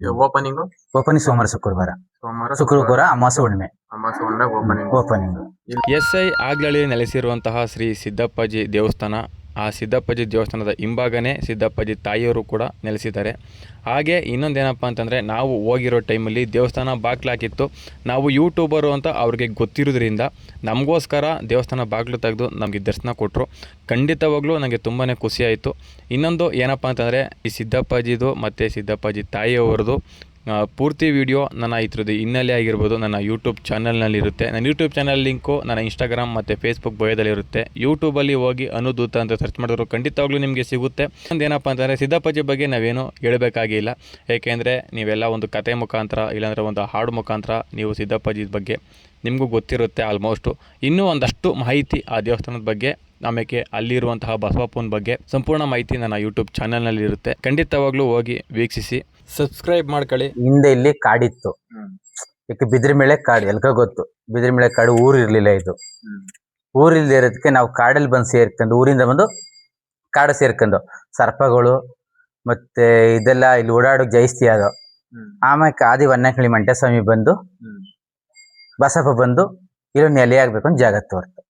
Opening opening ಸೋಮವಾರ ಶುಕ್ರವಾರ ಅಮಾವಾಸ್ಯೆ ಹುಣ್ಣಿಮೆ ಓಪನಿಂಗ್. SI ಆಗ್ಲಳ್ಳಿ ನೆಲೆಸಿರುವಂತಹ ಶ್ರೀ ಸಿದ್ದಪ್ಪಾಜಿ ದೇವಸ್ಥಾನ. ಆ ಸಿದ್ದಪ್ಪಾಜಿ ದೇವಸ್ಥಾನದ ಹಿಂಭಾಗನೇ ಸಿದ್ದಪ್ಪಾಜಿ ತಾಯಿಯವರು ಕೂಡ ನೆಲೆಸಿದ್ದಾರೆ. ಹಾಗೆ ಇನ್ನೊಂದೇನಪ್ಪ ಅಂತಂದರೆ, ನಾವು ಹೋಗಿರೋ ಟೈಮಲ್ಲಿ ದೇವಸ್ಥಾನ ಬಾಗ್ಲಾಕಿತ್ತು. ನಾವು ಯೂಟ್ಯೂಬರು ಅಂತ ಅವ್ರಿಗೆ ಗೊತ್ತಿರೋದ್ರಿಂದ ನಮಗೋಸ್ಕರ ದೇವಸ್ಥಾನ ಬಾಗಿಲು ತೆಗೆದು ನಮಗೆ ದರ್ಶನ ಕೊಟ್ಟರು. ಖಂಡಿತವಾಗ್ಲೂ ನನಗೆ ತುಂಬಾ ಖುಷಿಯಾಯಿತು. ಇನ್ನೊಂದು ಏನಪ್ಪ ಅಂತಂದರೆ, ಈ ಸಿದ್ದಪ್ಪಾಜಿದು ಮತ್ತು ಸಿದ್ದಪ್ಪಾಜಿ ತಾಯಿಯವರದು ಪೂರ್ತಿ ವಿಡಿಯೋ ನನ್ನ ಇದ್ರದ್ದು ಹಿನ್ನೆಲೆ ಆಗಿರ್ಬೋದು ನನ್ನ ಯೂಟ್ಯೂಬ್ ಚಾನಲ್ನಲ್ಲಿರುತ್ತೆ. ನನ್ನ ಯೂಟ್ಯೂಬ್ ಚಾನಲ್ ಲಿಂಕು ನನ್ನ ಇನ್ಸ್ಟಾಗ್ರಾಮ್ ಮತ್ತು ಫೇಸ್ಬುಕ್ ಬಯೋದಲ್ಲಿರುತ್ತೆ. ಯೂಟ್ಯೂಬಲ್ಲಿ ಹೋಗಿ ಅನುದೂತ ಅಂತ ಸರ್ಚ್ ಮಾಡಿದ್ರು ಖಂಡಿತವಾಗ್ಲೂ ನಿಮಗೆ ಸಿಗುತ್ತೆ. ಒಂದೇನಪ್ಪ ಅಂತಂದರೆ, ಸಿದ್ದಪ್ಪಾಜಿ ಬಗ್ಗೆ ನಾವೇನು ಹೇಳಬೇಕಾಗಿಲ್ಲ. ಏಕೆಂದರೆ ನೀವೆಲ್ಲ ಒಂದು ಕತೆ ಮುಖಾಂತರ ಇಲ್ಲಾಂದರೆ ಒಂದು ಹಾಡು ಮುಖಾಂತರ ನೀವು ಸಿದ್ದಪ್ಪಾಜಿ ಬಗ್ಗೆ ನಿಮಗೂ ಗೊತ್ತಿರುತ್ತೆ ಆಲ್ಮೋಸ್ಟು. ಇನ್ನೂ ಒಂದಷ್ಟು ಮಾಹಿತಿ ಆ ದೇವಸ್ಥಾನದ ಬಗ್ಗೆ, ಆಮೇಲೆ ಅಲ್ಲಿರುವಂತಹ ಬಸವಪ್ಪನ ಬಗ್ಗೆ ಸಂಪೂರ್ಣ ಮಾಹಿತಿ ನನ್ನ ಯೂಟ್ಯೂಬ್ ಚಾನಲ್ನಲ್ಲಿ ಇರುತ್ತೆ. ಖಂಡಿತವಾಗ್ಲೂ ಹೋಗಿ ವೀಕ್ಷಿಸಿ, ಸಬ್ಸ್ಕ್ರೈಬ್ ಮಾಡ್ಕೊಳ್ಳಿ. ಹಿಂದೆ ಇಲ್ಲಿ ಕಾಡಿತ್ತು, ಯಾಕೆ ಬಿದ್ರಿಮೇಳೆ ಕಾಡು ಎಲ್ಕ ಗೊತ್ತು. ಬಿದ್ರಿಮೇಳೆ ಕಾಡು ಊರು ಇರ್ಲಿಲ್ಲ. ಇದು ಊರಿಲ್ದೇ ಇರೋದಕ್ಕೆ ನಾವು ಕಾಡಲ್ಲಿ ಬಂದು ಸೇರ್ಕೊಂಡು, ಊರಿಂದ ಬಂದು ಕಾಡು ಸೇರ್ಕೊಂಡು ಸರ್ಪಗಳು ಮತ್ತೆ ಇದೆಲ್ಲ ಇಲ್ಲಿ ಓಡಾಡೋಕೆ ಜಾಸ್ತಿ ಆದವು. ಆಮೇಲೆ ಆದಿ ವನ್ನಕಳಿ ಮಂಟಸ್ವಾಮಿ ಬಂದು ಬಸಪ್ಪ ಬಂದು ಇಲ್ಲೊಂದು ನೆಲೆ ಆಗ್ಬೇಕು ಅಂತ ಜಾಗ ತೋರ್ತು.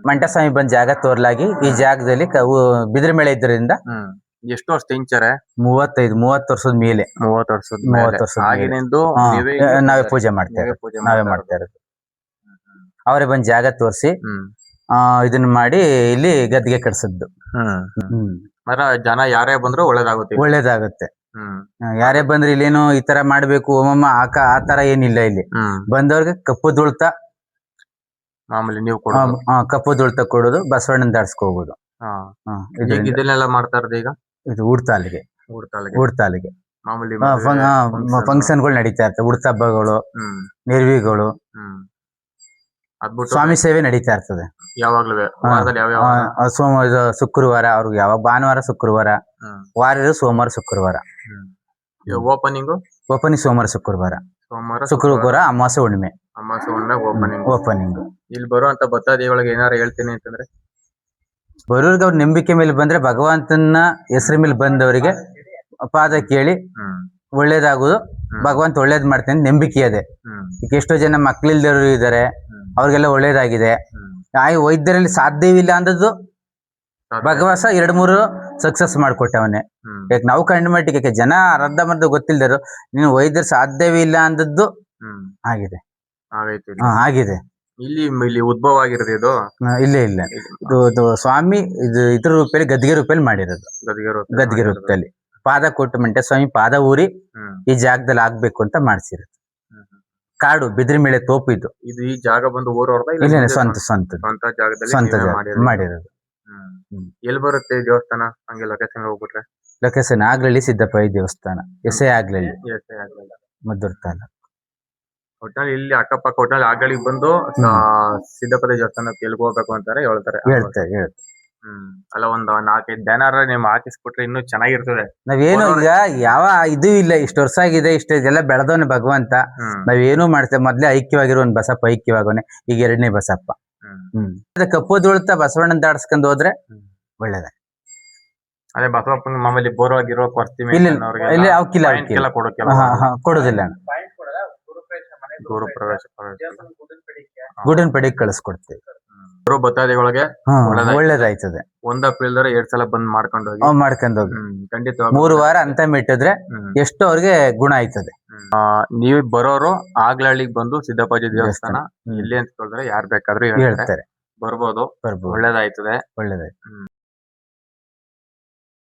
ಮಂಟಸ್ವಾಮಿ ಬಂದು ಜಾಗ ತೋರ್ಲಾಗಿ ಈ ಜಾಗದಲ್ಲಿ ಬಿದ್ರಿಮೇಳೆ ಇದ್ರಿಂದ ಎಷ್ಟು ವರ್ಷ ತಿಂಚಾರೆ? 30 ವರ್ಷದ ಮೇಲೆ. 30 ವರ್ಷದ ಆಗಿನಿಂದ ನಾವೇ ಪೂಜೆ ಮಾಡ್ತೇವೆ. ನಾವೇ ಮಾಡ್ತಾ ಇರೋದು. ಅವರೇ ಬಂದು ಜಾಗ ತೋರಿಸಿ ಇದನ್ನ ಮಾಡಿ ಇಲ್ಲಿ ಗದ್ದಿಗೆ ಕಟ್ಸದ್ದು. ಜನ ಯಾರೇ ಬಂದ್ರು ಒಳ್ಳೇದಾಗುತ್ತೆ. ಯಾರೇ ಬಂದ್ರೆ ಇಲ್ಲೇನು ಈ ತರ ಮಾಡ್ಬೇಕು ಒಮ್ಮಮ್ಮ ಆ ತರ ಏನಿಲ್ಲ. ಇಲ್ಲಿ ಬಂದವ್ರಿಗೆ ಕಪ್ಪು ದುಳ್ತ ಮಾಮೂಲಿ ನೀವು ಕಪ್ಪು ದುಳ್ತ ಕೊಡೋದು, ಬಸವಣ್ಣನ ದಾಡ್ಸ್ಕೋಬಹುದು. ಇದನ್ನೆಲ್ಲ ಮಾಡ್ತಾ ಇರೋದು ಈಗ ಇದು ಉಡ್ತಾಲಿಗೆ ಮಾಮೂಲಿ ಫಂಕ್ಷನ್ಗಳು ನಡೀತಾ ಇರ್ತವೆ. ಉಡ್ತ ಹಬ್ಬಗಳು, ನೆರವಿಗಳು, ಸ್ವಾಮಿ ಸೇವೆ ನಡೀತಾ ಇರ್ತದೆ ಯಾವಾಗ್ಲೂ. ಶುಕ್ರವಾರ ಅವ್ರಿಗೆ ಯಾವಾಗ ಭಾನುವಾರ ಶುಕ್ರವಾರ, ವಾರ ಸೋಮವಾರ ಶುಕ್ರವಾರ. ಓಪನಿಂಗ್ ಸೋಮವಾರ ಶುಕ್ರವಾರ ಅಮಾವಾಸ್ಯೆ ಹುಣ್ಣಿಮೆ ಓಪನಿಂಗ್. ಇಲ್ಲಿ ಬರುವಂತ ಭಕ್ತಾದಿಗಳಿಗೆ ಏನಾರು ಹೇಳ್ತೀನಿ ಅಂತಂದ್ರೆ, ಬರೋರ್ಗೆ ಅವ್ರ ನಂಬಿಕೆ ಮೇಲೆ ಬಂದ್ರೆ, ಭಗವಂತನ ಹೆಸರು ಮೇಲೆ ಬಂದವರಿಗೆ ಪಾದ ಕೇಳಿ ಒಳ್ಳೇದಾಗುದು. ಭಗವಂತ ಒಳ್ಳೇದ್ ಮಾಡ್ತೇನೆ ನಂಬಿಕೆ ಅದೇ. ಈಗ ಎಷ್ಟೋ ಜನ ಮಕ್ಳಿಲ್ದವರು ಇದಾರೆ, ಅವ್ರಿಗೆಲ್ಲ ಒಳ್ಳೇದಾಗಿದೆ. ವೈದ್ಯರಲ್ಲಿ ಸಾಧ್ಯವಿಲ್ಲ ಅಂದದ್ದು ಭಗವಂತ 2-3 ಸಕ್ಸಸ್ ಮಾಡ್ಕೊಟ್ಟವನೇ. ಯಾಕೆ ನಾವು ಕಂಡು ಮಟ್ಟಿಗೆ ಜನ ಅರ್ಧ ಮರ್ಧ ಗೊತ್ತಿಲ್ದರು, ನೀನು ವೈದ್ಯರು ಸಾಧ್ಯವಿಲ್ಲ ಅಂದದ್ದು ಆಗಿದೆ. ಆಗಿದೆ. ಇಲ್ಲಿ ಉದ್ಭವ ಆಗಿರೋದು ಇದು ಇಲ್ಲ ಇದು ಸ್ವಾಮಿ ಇದ್ರ ರೂಪದಲ್ಲಿ ಗದ್ದಿಗೆ ರೂಪದಲ್ಲಿ ಮಾಡಿರೋದು. ಗದ್ದಿಗೆ ರೂಪದಲ್ಲಿ ಪಾದ ಕೊಟ್ಟು ಮಂಟಸ್ವಾಮಿ ಪಾದ ಊರಿ ಈ ಜಾಗದಲ್ಲಿ ಆಗ್ಬೇಕು ಅಂತ ಮಾಡ್ಸಿರೋದು. ಕಾಡು ಬಿದ್ರಿಮೇಳೆ ತೋಪು ಇದು. ಈ ಜಾಗ ಬಂದು ಇಲ್ಲ ಸ್ವಂತ ಜಾಗದಲ್ಲಿ ಮಾಡಿರೋದು. ಎಲ್ಲಿ ಬರುತ್ತೆ ದೇವಸ್ಥಾನ? ಹಂಗೆ ಲೊಕೇಶನ್ ಹೋಗ್ಬಿಟ್ರೆ ಲೊಕೇಶನ್ ಆಗ್ಲಳ್ಳಿ ಸಿದ್ದಪ್ಪಾಜಿ ದೇವಸ್ಥಾನ, SI ಆಗ್ಲಳ್ಳಿ, ಮದ್ದೂರು ತಾಲೂಕು. ಒಟ್ನಲ್ಲಿ ಇಲ್ಲಿ ಅಕ್ಕಪಕ್ಕ ಒಟ್ನಲ್ಲಿ ಆಗಳಿಗೆ ಬಂದು ಸಿದ್ದಪ್ಪಾಜಿ ದೇವಸ್ಥಾನಕ್ಕೆ ಎಲ್ಗ್ ಹೋಗ್ಬೇಕು ಅಂತಾರೆ ಹೇಳ್ತಾರೆ. ಅಲ್ಲ ಒಂದು 4-5 ಬ್ಯಾನರ್ ನೀವು ಹಾಕಿಸ್ಬಿಟ್ರೆ ಇನ್ನೂ ಚೆನ್ನಾಗಿರ್ತದೆ. ನಾವೇನು ಈಗ ಯಾವ ಇದು ಇಲ್ಲ, ಇಷ್ಟು ವರ್ಷ ಆಗಿದೆ, ಇದೆಲ್ಲ ಬೆಳೆದವನೇ ಭಗವಂತ. ನಾವೇನು ಮಾಡ್ತೇವೆ, ಮೊದ್ಲೇ ಐಕ್ಯವಾಗಿರೋ ಒಂದು ಬಸಪ್ಪ ಐಕ್ಯವಾಗೋನೆ, ಈಗ 2ನೇ ಬಸಪ್ಪ. ಕಪ್ಪು ದುಳ್ತ ಬಸವಣ್ಣನ ದಾಡ್ಸ್ಕೊಂಡ್ ಹೋದ್ರೆ ಒಳ್ಳೇದ. ಅದೇ ಬಸವಪ್ಪನ ಮಾಮೂಲಿ ಬೋರ್ವಾಗಿರೋ ಕೊಡೋದಿಲ್ಲ. ಗುರು ಪ್ರವೇಶ ಗುಡಿನ ಪಡಿಗೆ ಕಳಿಸ್ಕೊಡ್ತೀವಿ. ಭಕ್ತಾದಿಗಳಿಗೆ ಒಳ್ಳೇದಾಯ್ತದೆ. 1 ಏಪ್ರಿಲ್ 2 ಸಲ ಬಂದ್ ಮಾಡ್ಕೊಂಡು ಹೋಗಿ ಖಂಡಿತ 3 ವಾರ ಅಂತ ಮಿಟ್ಟಿದ್ರೆ ಎಷ್ಟು ಅವ್ರಿಗೆ ಗುಣ ಆಯ್ತದೆ. ನೀವು ಬರೋರು ಆಗ್ಲಳ್ಳಿಗೆ ಬಂದು ಸಿದ್ದಪ್ಪಾಜಿ ದೇವಸ್ಥಾನ ಇಲ್ಲಿ ಅಂತ ಹೇಳಿದ್ರೆ ಯಾರು ಬೇಕಾದ್ರೂ ಹೇಳ್ತಾರೆ, ಬರ್ಬೋದು. ಒಳ್ಳೇದಾಯ್ತದೆ.